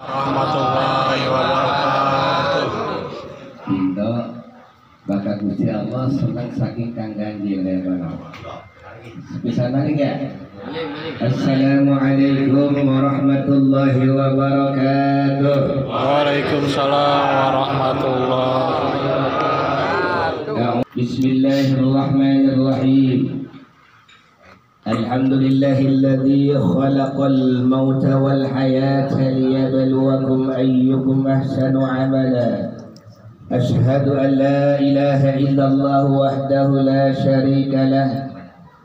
warahmatullahi wabarakatuh. Kita bakat Gusti Allah senang saking kang ganjil ya Bang. Bisa nanya ya? Assalamualaikum warahmatullahi wabarakatuh. Waalaikumsalam warahmatullahi wabarakatuh. Bismillahirrahmanirrahim. Alhamdulillahilladzi khalaqal mauta wal hayata liyabluwakum ayyukum ahsanu amala. Ashhadu an la ilaha illallah wahdahu la syarika lah,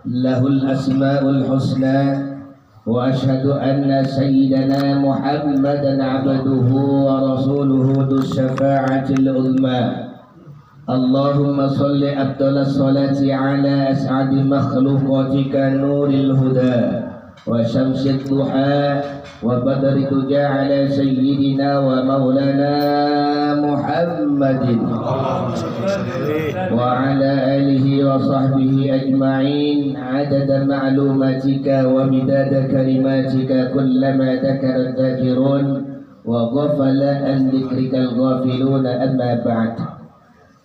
lahul asmaul husna, wa ashhadu anna sayyidana Muhammadan abduhu wa rasuluhu dus syafa'atil uzma. Allahumma salli afdalas salati ala as'adi makhluqatika nuril huda wa syamsid duha wa badri tuja ala sayyidina wa maulana Muhammadin wa ala alihi wa sahbihi ajma'in adada ma'lumatika wa midada kalimatika kullama dhakara dhakirun wa ghafala an dhikrikal ghafiluna amma ba'd.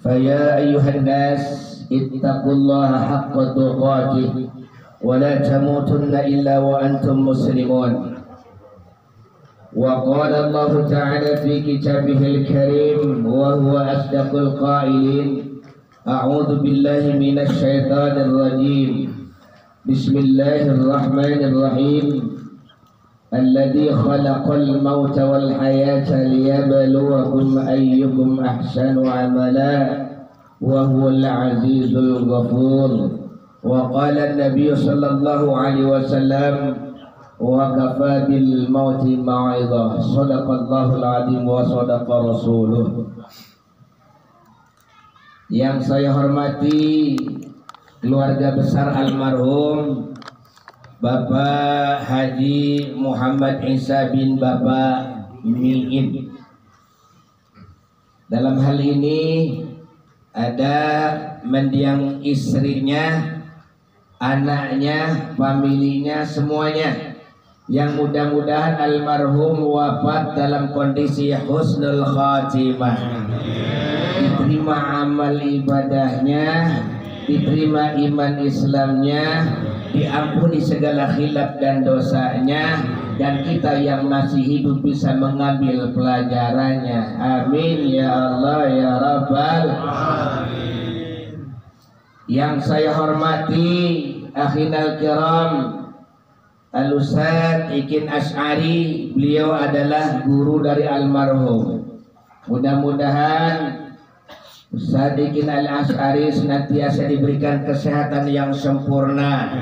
فيا أيها الناس اتقوا الله حق تقاته ولا تموتن إلا وأنتم مسلمون. وقال الله تعالى في كتابه الكريم وهو أصدق القائلين أعوذ بالله من الشيطان الرجيم بسم الله الرحمن الرحيم الذي خلق الموت والحياة ليبلوكم أيكم أحسن عملا وهو العزيز الغفور. وقال النبي صلى الله عليه وسلم وكفى بالموت موعظة صدق الله العظيم وصدق رسوله. Yang saya hormati keluarga besar almarhum Bapak Haji Muhammad Isa bin Bapak Miin. Dalam hal ini ada mendiang istrinya, anaknya, familinya, semuanya. Yang mudah-mudahan almarhum wafat dalam kondisi husnul khatimah. Diterima amal ibadahnya, diterima iman Islamnya, diampuni segala khilaf dan dosanya, dan kita yang masih hidup bisa mengambil pelajarannya. Amin ya Allah ya Rabbal alamin. Yang saya hormati akhinal kiram Al-Ustaz Ikin Asy'ari, beliau adalah guru dari almarhum. Mudah-mudahan Ustaz Ikin Al-Asy'ari senantiasa diberikan kesehatan yang sempurna,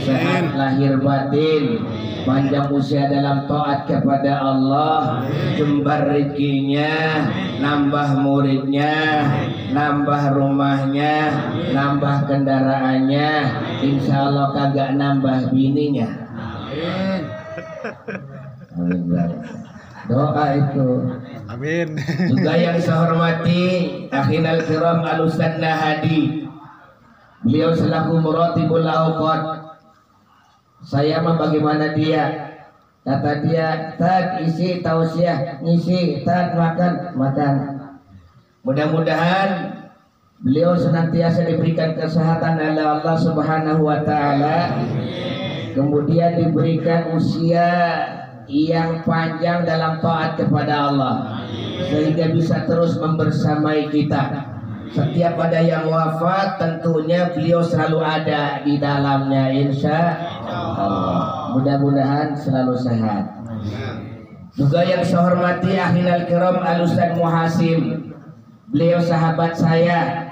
sehat lahir batin, panjang usia dalam taat kepada Allah, jembar rezekinya, nambah muridnya, nambah rumahnya, nambah kendaraannya, insya Allah kagak nambah bininya. Amin. Doa itu. Amin. Juga yang saya hormati akhinal kiram Al-Ustaz Nahadi, beliau selaku muratibul awqat. Saya mah bagaimana dia? Kata dia, "Tad isi tausiah, ngisi, tad makan." Mudah-mudahan beliau senantiasa diberikan kesehatan oleh Allah Subhanahu wa taala. Kemudian diberikan usia yang panjang dalam taat kepada Allah, sehingga bisa terus membersamai kita. Setiap ada yang wafat tentunya beliau selalu ada di dalamnya, insya Allah. Mudah-mudahan selalu sehat. Juga yang saya hormati akhinal kiram Al-Ustaz Muhasim, beliau sahabat saya,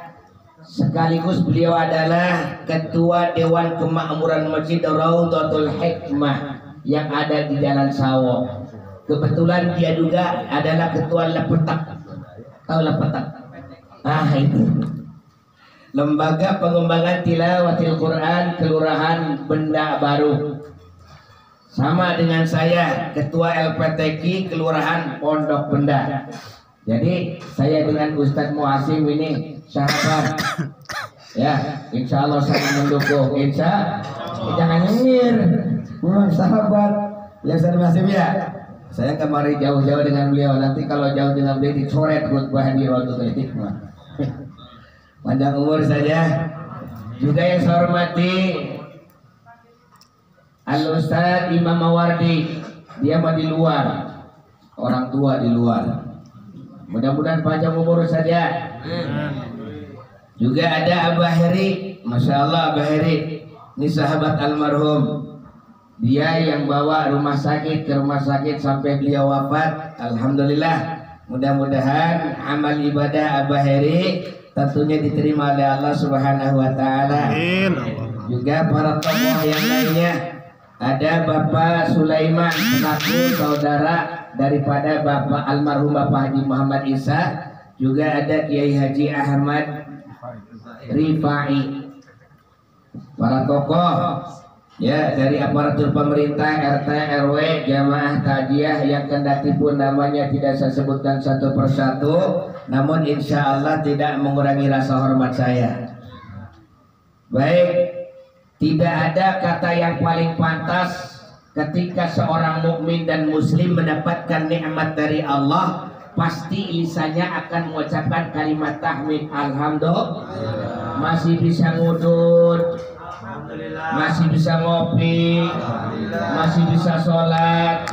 sekaligus beliau adalah ketua Dewan Kemakmuran Masjid Raudhatul Hikmah yang ada di Jalan Sawo. Kebetulan dia juga adalah ketua Lepetak. Tahu Lepetak? Itu Lembaga Pengembangan Tilawatil Quran Kelurahan Benda Baru. Sama dengan saya, ketua LPTQ Kelurahan Pondok Benda. Jadi saya dengan Ustadz Muasim ini sahabat. Ya, insya Allah saya mendukung. Jangan nyengir. Sahabat ya Ustadz Muasim ya. Saya kemarin jauh-jauh dengan beliau. Nanti kalau jauh dengan beliau dicoret khutbah di Rotul Hikmah. Panjang umur saja. Juga yang saya hormati Al-Ustaz Imam Mawardi. Dia mah di luar. Orang tua di luar. Mudah-mudahan panjang umur saja. Juga ada Abah Heri. Masya Allah Abah Heri. Ini sahabat almarhum. Dia yang bawa rumah sakit ke rumah sakit sampai beliau wafat. Alhamdulillah. Mudah-mudahan amal ibadah Abah Heri tentunya diterima oleh Allah Subhanahu wa taala. Amin. Juga para tokoh yang lainnya. Ada Bapak Sulaiman selaku saudara daripada Bapak almarhum Bapak Haji Muhammad Isa. Juga ada Kiai Haji Ahmad Rifai. Para tokoh ya dari aparatur pemerintah, RT, RW, jamaah takziah yang kendati pun namanya tidak saya sebutkan satu persatu, namun insya Allah tidak mengurangi rasa hormat saya. Baik, tidak ada kata yang paling pantas ketika seorang mukmin dan muslim mendapatkan nikmat dari Allah, pasti lisannya akan mengucapkan kalimat tahmid. Alhamdulillah, masih bisa ngudut, masih bisa ngopi, masih bisa sholat,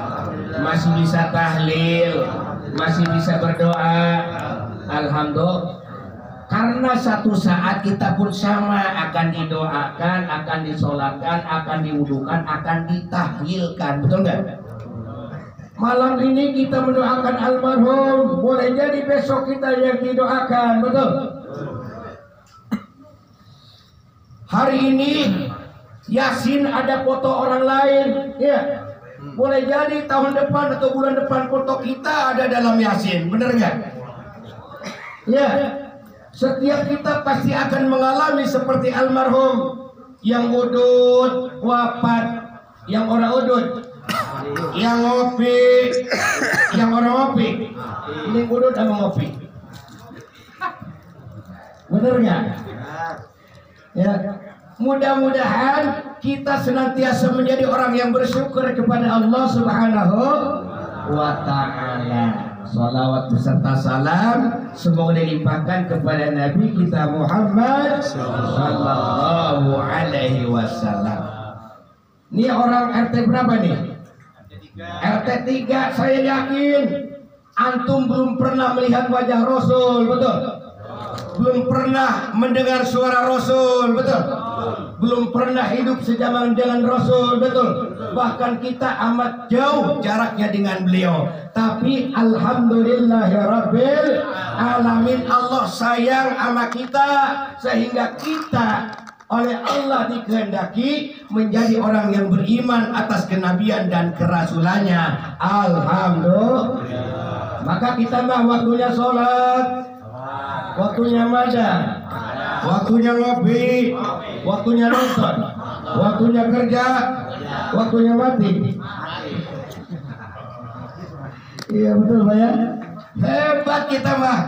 masih bisa tahlil, masih bisa berdoa. Alhamdulillah. Karena satu saat kita pun sama akan didoakan, akan disolatkan, akan diwudukan, akan ditahlilkan. Betul nggak? Malam ini kita mendoakan almarhum, boleh jadi besok kita yang didoakan. Betul? Hari ini Yasin ada foto orang lain, ya. Boleh jadi tahun depan atau bulan depan foto kita ada dalam Yasin, bener nggak? Ya. Setiap kita pasti akan mengalami seperti almarhum yang udud wafat, yang orang udud, yang ngopi, yang orang ngopi. Ini udud sama ngopi, bener nggak? Ya, mudah-mudahan kita senantiasa menjadi orang yang bersyukur kepada Allah Subhanahu wa ta'ala. Salawat beserta salam semoga dilimpahkan kepada Nabi kita Muhammad sallallahu alaihi wasallam. Ini orang RT berapa nih? RT 3. Saya yakin antum belum pernah melihat wajah Rasul, betul? Belum pernah mendengar suara Rasul, betul? Belum pernah hidup sejaman dengan Rasul, betul? Bahkan kita amat jauh jaraknya dengan beliau. Tapi alhamdulillahirabbil alamin, Allah sayang sama kita sehingga kita oleh Allah dikehendaki menjadi orang yang beriman atas kenabian dan kerasulannya. Alhamdulillah. Maka kita mah waktunya sholat, waktunya makan, waktunya ngopi, waktunya nonton, waktunya kerja, waktunya mati. Iya betul Pak ya. Hebat kita mah.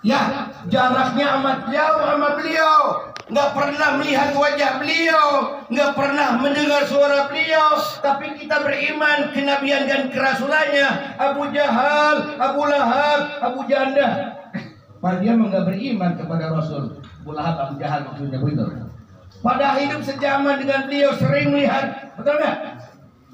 Ya, jaraknya amat jauh sama beliau. Nggak pernah melihat wajah beliau, nggak pernah mendengar suara beliau, tapi kita beriman kenabian dan kerasulannya. Abu Jahal, Abu Lahab, Abu Janda. Padahal dia nggak beriman kepada Rasul. Abu Lahab, Abu Jahal maksudnya begitu. Pada hidup sejaman dengan beliau, sering melihat, betul nggak?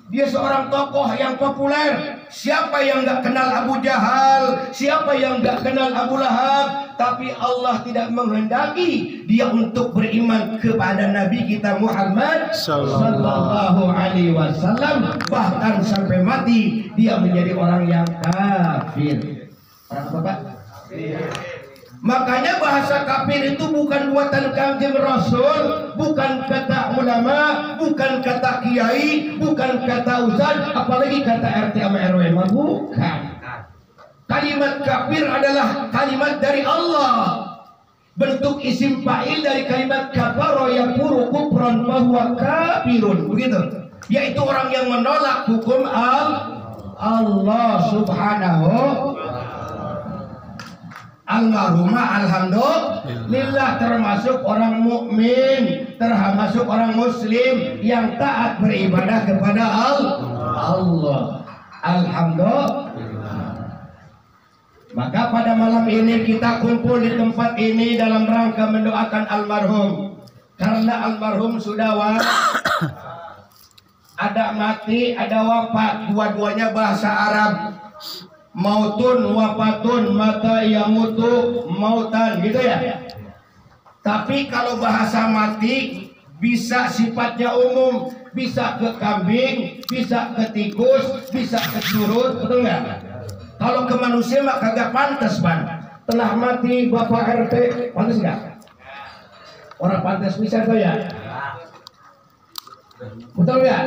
Dia seorang tokoh yang populer. Siapa yang nggak kenal Abu Jahal? Siapa yang nggak kenal Abu Lahab? Tapi Allah tidak menghendaki dia untuk beriman kepada Nabi kita Muhammad sallallahu alaihi wasallam. Bahkan sampai mati dia menjadi orang yang kafir. Orang apa Pak? Makanya bahasa kafir itu bukan buatan Kanjeng Rasul, bukan kata ulama, bukan kata kiai, bukan kata ustaz, apalagi kata RT sama RW, bukan. Kalimat kafir adalah kalimat dari Allah, bentuk isim fa'il dari kalimat kafara yakfuru kufran bahwa kafirun, begitu. Yaitu orang yang menolak hukum Allah Subhanahu. Almarhumah alhamdulillah termasuk orang mukmin, termasuk orang muslim yang taat beribadah kepada Allah. Alhamdulillah. Maka pada malam ini kita kumpul di tempat ini dalam rangka mendoakan almarhum. Karena almarhum sudah ada mati, ada wafat, dua-duanya bahasa Arab. Mautun, wafatun, mata yamutu, mautan, gitu ya. Tapi kalau bahasa mati bisa sifatnya umum, bisa ke kambing, bisa ke tikus, bisa ke curut, betul nggak? Kalau ke manusia mah kagak pantas, Ban. Telah mati Bapak RT, pantas nggak? Orang pantas bisa tuh ya. Betul nggak?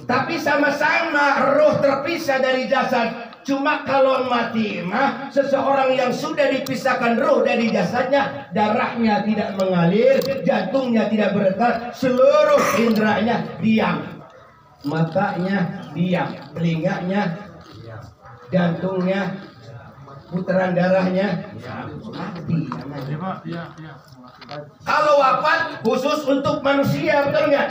Tapi sama-sama roh terpisah dari jasad. Cuma kalau mati mah seseorang yang sudah dipisahkan roh dari jasadnya, darahnya tidak mengalir, jantungnya tidak berdetak, seluruh inderanya diam. Matanya diam, telinganya, jantungnya, putaran darahnya mati. Kalau wafat khusus untuk manusia, betul nggak?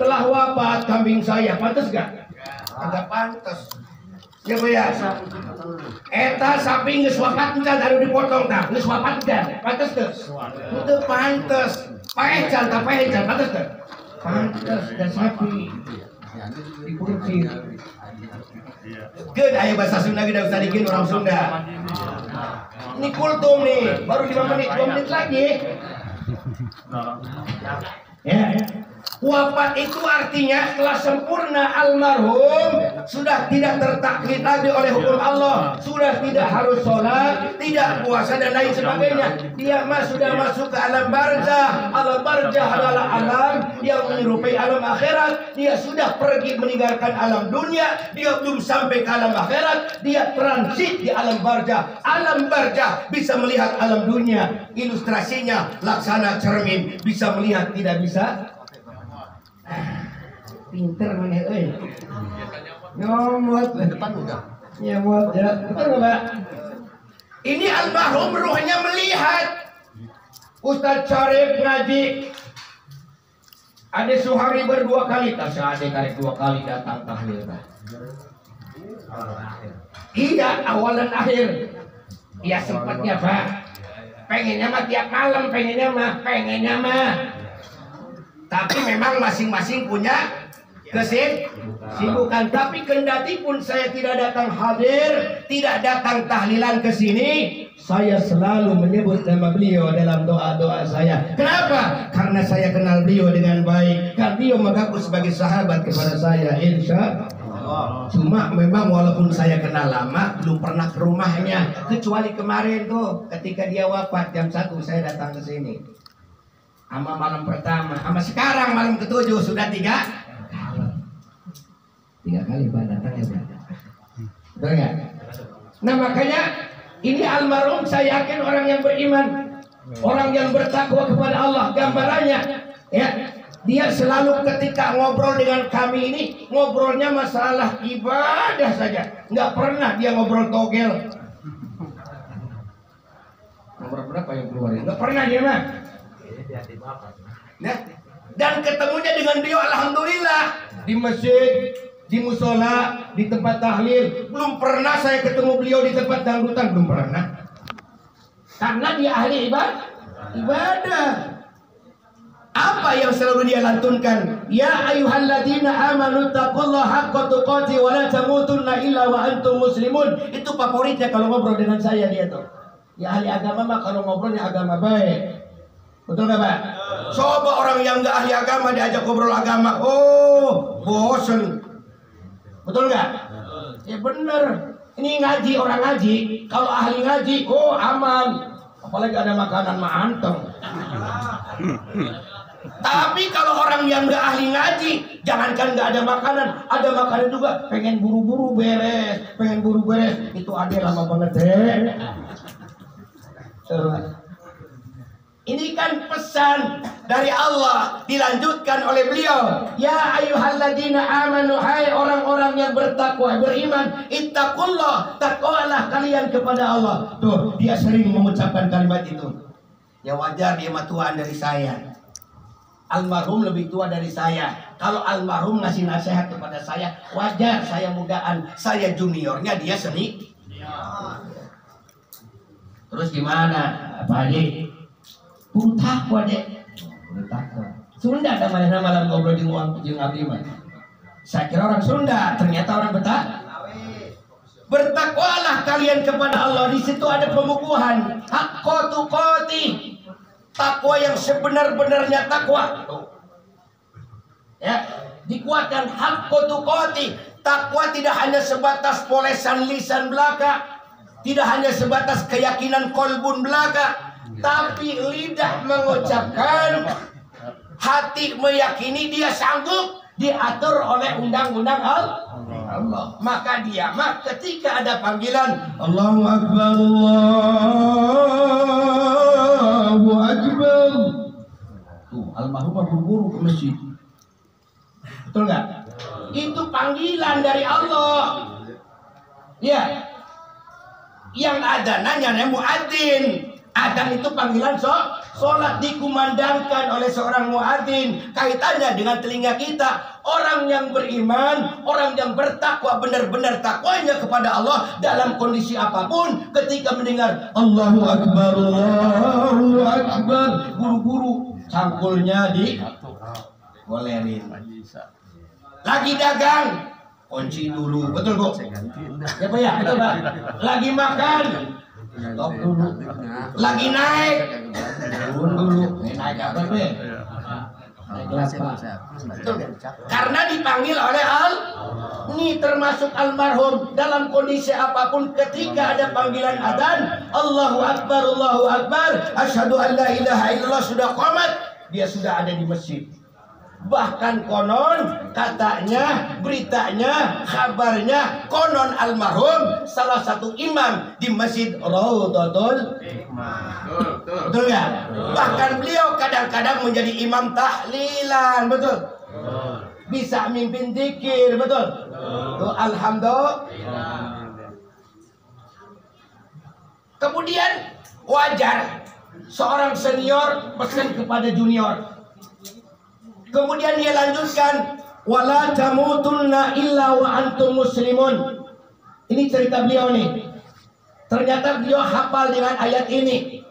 Telah wafat kambing saya, pantas nggak? Agak pantas. Ya Bu ya. Eta sapi geus wafat encan anu dipotong tah, geus wafat encan. Pantes teu? Teu pantes. Paecan tah paecan, pantes teu? Pantes dan sapi. Dikursi. Geun aya bahasa Sunda ge da usah dikeun orang Sunda. Ini kultum nih, baru 5 menit, 2 menit lagi. Ya. Wafat itu artinya telah sempurna almarhum, sudah tidak tertaklid lagi oleh hukum Allah, sudah tidak harus sholat, tidak puasa dan lain sebagainya. Dia sudah masuk ke alam barzah. Alam barzah adalah alam yang menyerupai alam akhirat. Dia sudah pergi meninggalkan alam dunia, dia belum sampai ke alam akhirat, dia transit di alam barzah. Alam barzah bisa melihat alam dunia, ilustrasinya laksana cermin, bisa melihat tidak bisa. Pinter mana euy. Nyomot depan udah. Nyomot ya. Betul enggak, Pak? Ini almarhum ruhnya melihat. Ustaz Syarif ngaji. Ade Suhari berdua kali, tas ade karek 2 kali datang tahlil. Tidak, awal dan akhir. Ya sempatnya, Pak. Pengennya mah tiap malam, pengennya mah. Tapi memang masing-masing punya kesibukan. Tapi kendati pun saya tidak datang hadir, tidak datang tahlilan ke sini, saya selalu menyebut nama beliau dalam doa-doa saya. Kenapa? Karena saya kenal beliau dengan baik. Karena beliau mengaku sebagai sahabat kepada saya, insya Allah. Cuma memang walaupun saya kenal lama, belum pernah ke rumahnya. Kecuali kemarin tuh, ketika dia wafat jam 1 saya datang ke sini. Sama malam pertama, sama sekarang malam ke-7 sudah 3 kali Pak datang ya Pak. Betul nggak? Nah makanya ini almarhum saya yakin orang yang beriman, orang yang bertakwa kepada Allah. Gambarannya ya, dia selalu ketika ngobrol dengan kami ini, ngobrolnya masalah ibadah saja, nggak pernah dia ngobrol togel. Nomor berapa yang keluar? Nggak pernah dia mah. Nah, dan ketemunya dengan beliau alhamdulillah di masjid, di musola, di tempat tahlil. Belum pernah saya ketemu beliau di tempat dangdutan, belum pernah. Karena dia ahli ibadah. Apa yang selalu dia lantunkan? Ya ayyuhalladzina amanu taqullaha haqqa tuqatih wa la tamutunna illa wa antum muslimun. Itu favoritnya kalau ngobrol dengan saya dia tuh. Ya ahli agama mah kalau ngobrolnya agama baik. Betul nggak Pak? Coba orang yang nggak ahli agama diajak ngobrol agama, oh bosen. Betul nggak? Ya bener. Ini ngaji, orang ngaji. Kalau ahli ngaji, oh aman. Apalagi ada makanan mah anteng. Tapi kalau orang yang nggak ahli ngaji, jangankan nggak ada makanan juga. Pengen buru-buru beres, Itu ada lama banget deh. Ini kan pesan dari Allah dilanjutkan oleh beliau. Ya ayyuhalladzina amanu, hai orang-orang yang bertakwa, beriman, ittaqullah, takwalah kalian kepada Allah. Tuh, dia sering mengucapkan kalimat itu. Ya wajar dia mah tuaan dari saya. almarhum lebih tua dari saya. Kalau almarhum ngasih nasihat kepada saya, wajar saya mugaan. Saya juniornya, dia seni. Terus gimana Pak Haji? Kudu takwa deh. Kudu takwa. Sunda ada mana malam ngobrol jeung abdi mah. Saya kira orang Sunda, ternyata orang Bertakwalah kalian kepada Allah. Di situ ada pembukuan. Haqqa tuqati. Takwa yang sebenar-benarnya takwa. Ya, dikuatkan haqqa tuqati. Takwa tidak hanya sebatas polesan lisan belaka, tidak hanya sebatas keyakinan kolbun belaka, tapi lidah mengucapkan, hati meyakini, dia sanggup diatur oleh undang-undang Allah. Maka dia ketika ada panggilan Allahu Akbar, Allahu Akbar, tuh almarhum berburu ke masjid. Betul nggak? Itu panggilan dari Allah. Ya. Yang ada nanya muadzin. Adzan itu panggilan sholat, dikumandangkan oleh seorang muadzin. Kaitannya dengan telinga kita. Orang yang beriman, orang yang bertakwa, benar-benar takwanya kepada Allah dalam kondisi apapun, ketika mendengar Allahu Akbar, Allahu Akbar, buru-buru cangkulnya bolerin. Lagi dagang, kunci dulu, betul Bu? Ya Pak ya, betul Pak. Lagi makan, stop dulu. Lagi naik, turun dulu. Naik apa tuh? Naik apa? Karena dipanggil oleh ini termasuk almarhum dalam kondisi apapun, ketika ada panggilan adzan, Allahu Akbar, Allahu Akbar, asyhadu an la ilaha illallah, sudah qomat, dia sudah ada di masjid. Bahkan konon katanya, beritanya, kabarnya, konon almarhum salah satu imam di masjid Raudhatul Hikmah. Betul nggak? Bahkan beliau kadang-kadang menjadi imam tahlilan, betul? Bisa mimpin zikir, betul? Tuh, alhamdulillah. Kemudian wajar seorang senior pesan kepada junior. Kemudian dia lanjutkan, wala tamutunna illa wa antum muslimun. Ini cerita beliau nih. Ternyata beliau hafal dengan ayat ini.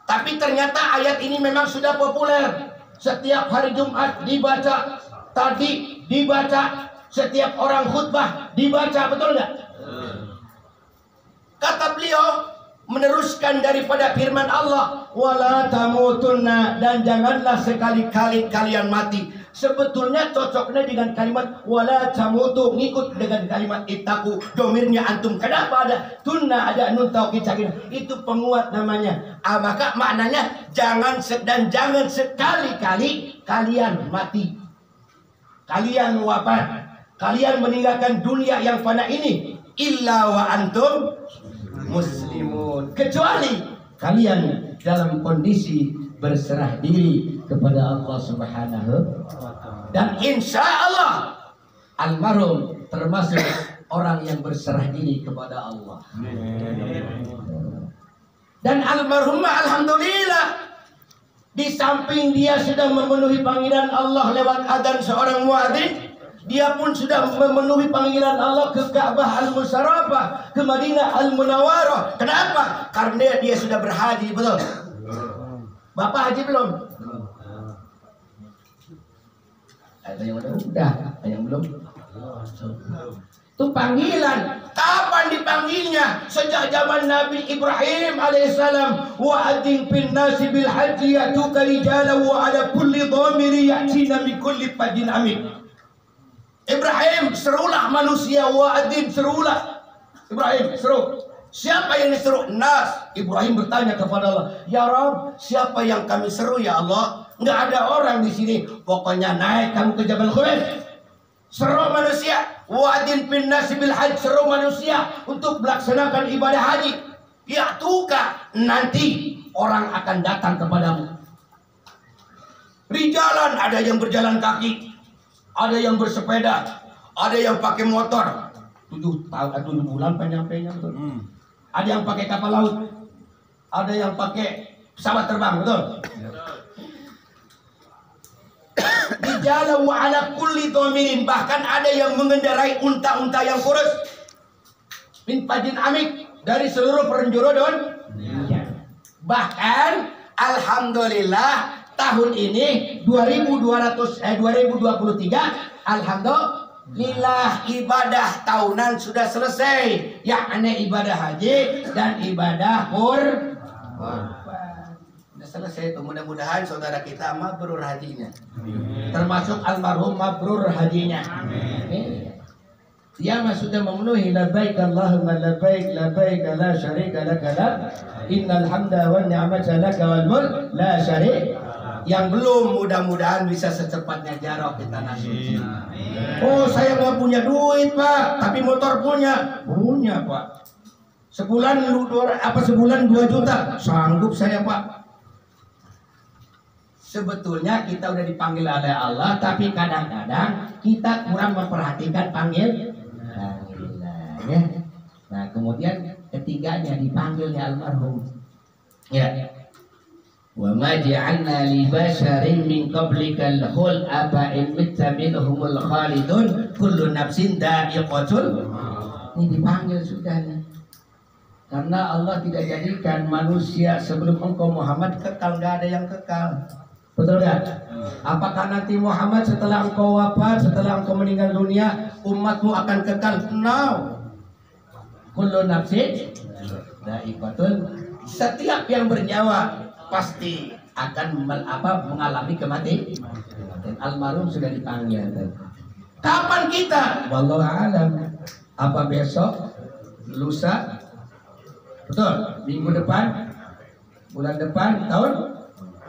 Tapi ternyata ayat ini memang sudah populer. Setiap hari Jumat dibaca, tadi dibaca, setiap orang khutbah dibaca, betul nggak? Kata beliau, meneruskan daripada firman Allah, wala tamutunna, dan janganlah sekali-kali kalian mati. Sebetulnya cocoknya dengan kalimat wala tamutu, ngikut dengan kalimat ittaqu, domirnya antum. Kenapa ada tunna, ada nun taukid sakin? Itu penguat namanya. Maka maknanya jangan sekali-kali kalian mati, kalian wafat, kalian meninggalkan dunia yang fana ini, illa wa antum muslimun, kecuali kalian dalam kondisi berserah diri kepada Allah Subhanahu wa Ta'ala. Dan insya Allah almarhum termasuk orang yang berserah diri kepada Allah. Dan almarhum alhamdulillah, di samping dia sudah memenuhi panggilan Allah lewat adzan seorang muadzin, dia pun sudah memenuhi panggilan Allah ke Ka'bah Al-Musharrafah, ke Madinah Al-Munawwarah. Kenapa? Karena dia sudah berhaji, betul? Bapak haji belum? Ada yang udah, ada yang belum. Itu panggilan. Kapan dipanggilnya? Sejak zaman Nabi Ibrahim alaihissalam. Wa adzin fin nasi bil haji yatuka rijalan wa ala kulli dhamiri yatina min kulli fajjin amik. Ibrahim, serulah manusia, wa'adin, serulah. Ibrahim, seru. Siapa yang diseru? Nas. Ibrahim bertanya kepada Allah, ya Rabb, siapa yang kami seru ya Allah? Nggak ada orang di sini. Pokoknya naik kamu ke Jabal Khulais. Seru manusia. Wa'adin bin nasi bil hajj, seru manusia untuk melaksanakan ibadah haji. Ya tuka, nanti orang akan datang kepadamu. Rijalan, ada yang berjalan kaki, ada yang bersepeda, ada yang pakai motor. 7 bulan panjang-panjang tuh. Ada yang pakai kapal laut, ada yang pakai pesawat terbang, betul? rijalan wa ala kulli dhamirin, bahkan ada yang mengendarai unta-unta yang kurus. Min fajin amik, dari seluruh penjuru bahkan alhamdulillah tahun ini 2023 alhamdulillah ibadah tahunan sudah selesai, yakni ibadah haji dan ibadah kurban. Sudah selesai itu, mudah-mudahan saudara kita mabrur hajinya, termasuk almarhum mabrur hajinya. Dia sudah memenuhi labbaik Allahumma labbaik labbaik la syarika lak innal hamda wan ni'mata lak wal mulk la syarika. Yang belum mudah-mudahan bisa secepatnya jarok kita nasi. Oh, saya nggak punya duit Pak, tapi motor punya Pak. Sebulan 2 juta sanggup saya Pak. Sebetulnya kita udah dipanggil oleh Allah, tapi kadang-kadang kita kurang memperhatikan panggilannya. Nah, kemudian ketiganya dipanggilnya almarhum. Ya. Wa ma ja'alna li basharin min qablikal khuld afa in mitta minhumul khalidun kullu nafsin dha'iqatul. Ini dipanggil sudah nih. Karena Allah tidak jadikan manusia sebelum engkau Muhammad kekal, enggak ada yang kekal. Betul enggak? Apakah nanti Muhammad setelah engkau wafat, setelah engkau meninggal dunia, umatmu akan kekal? No. Kullu nafsin dha'iqatul. Setiap yang bernyawa pasti akan mengalami kematian. Dan almarhum sudah dipanggil. Kapan kita? Wallahu a'lam. Apa besok? Lusa? Betul. Minggu depan? Bulan depan? Tahun?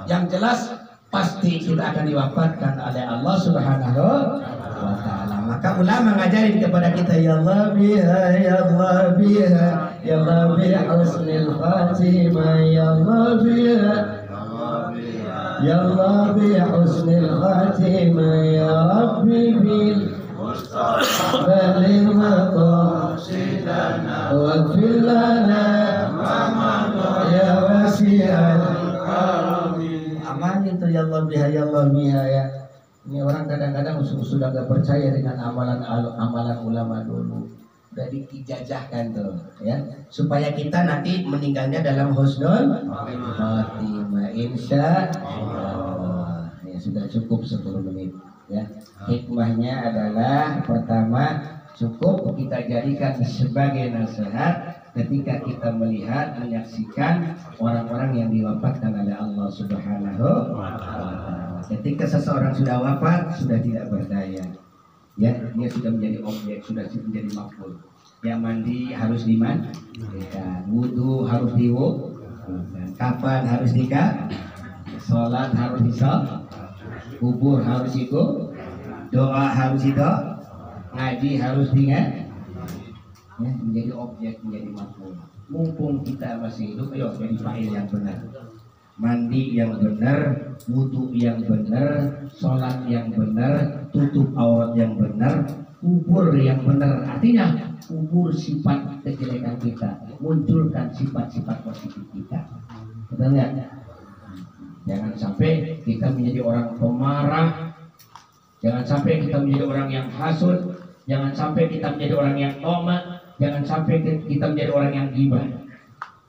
Yang jelas pasti kita akan diwafatkan oleh Allah Subhanahu wa ta'ala. Maka ulama ngajarin kepada kita, ya Allah biha, ya Allah biha, ya Allah biha husnil khatimah, ya Allah biha, ya Allah biha husnil khatimah, ya Rabbi bil balil maqasidana waghfir lana ya wasi'al karami. Aman itu ya Allah biha, ya Allah biha ya. Ini orang kadang-kadang sudah gak percaya dengan amalan ulama dulu. Udah dijajahkan tuh, ya. Supaya kita nanti meninggalnya dalam husnul khatimah, insya Allah. Ya, sudah cukup 10 menit. Ya. Hikmahnya adalah pertama, cukup kita jadikan sebagai nasihat ketika kita melihat, menyaksikan orang-orang yang diwafatkan oleh Allah Subhanahu wa ta'ala. Ketika seseorang sudah wafat, sudah tidak berdaya, ya, dia sudah menjadi objek, sudah menjadi makhluk. Yang mandi harus dimandikan, wudu harus diwudukan, kapan harus nikah, sholat harus disol, kubur harus ikut, doa harus itu, ngaji harus diingat, ya, menjadi objek, menjadi makhluk. Mumpung kita masih hidup, ayo jadi fa'il yang benar. Mandi yang benar, wudu yang benar, sholat yang benar, tutup aurat yang benar, kubur yang benar. Artinya kubur sifat kejelekan kita, munculkan sifat-sifat positif kita. Betul nggak? Jangan sampai kita menjadi orang pemarah, jangan sampai kita menjadi orang yang hasud, jangan sampai kita menjadi orang yang tomat, jangan sampai kita menjadi orang yang ghibah.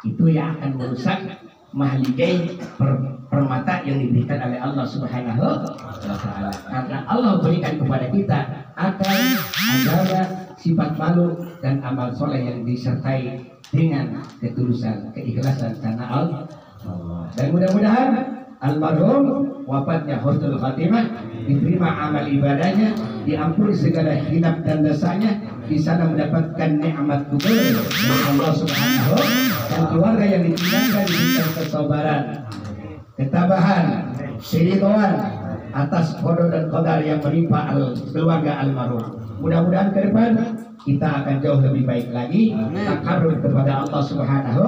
Itu yang akan merusak mahligai permata yang diberikan oleh Allah Subhanahu wa ta'ala. Karena Allah berikan kepada kita akan agama, sifat malu dan amal soleh yang disertai dengan ketulusan, keikhlasan karena Allah. Dan mudah-mudahan almarhum wafatnya husnul khatimah, diterima amal ibadahnya, diampuni segala hilaf dan dosanya, di sana mendapatkan nikmat kubur dari Allah Subhanahu, dan keluarga yang ditinggalkan diberikan kesabaran, ketabahan, keridhaan atas qada dan qadar yang menimpa keluarga almarhum. Mudah-mudahan ke depan kita akan jauh lebih baik lagi, takarrub kepada Allah Subhanahu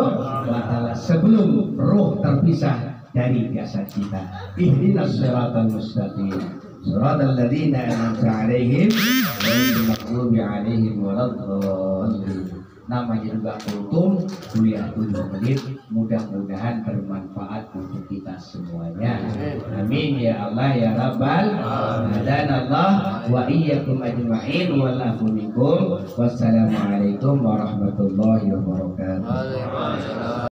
wa ta'ala sebelum ruh terpisah dari jasad kita. Ihdinas siratal mustaqim, siratal ladzina an'amta 'alaihim ghairil maghdubi 'alaihim waladdallin. Namanya juga kultum, kuliah 7 menit, mudah-mudahan bermanfaat untuk kita semuanya. Amin ya Allah ya Rabbal alamin. Allah wa iyyakum ajma'in wa lakum minkum. Wassalamualaikum warahmatullahi wabarakatuh.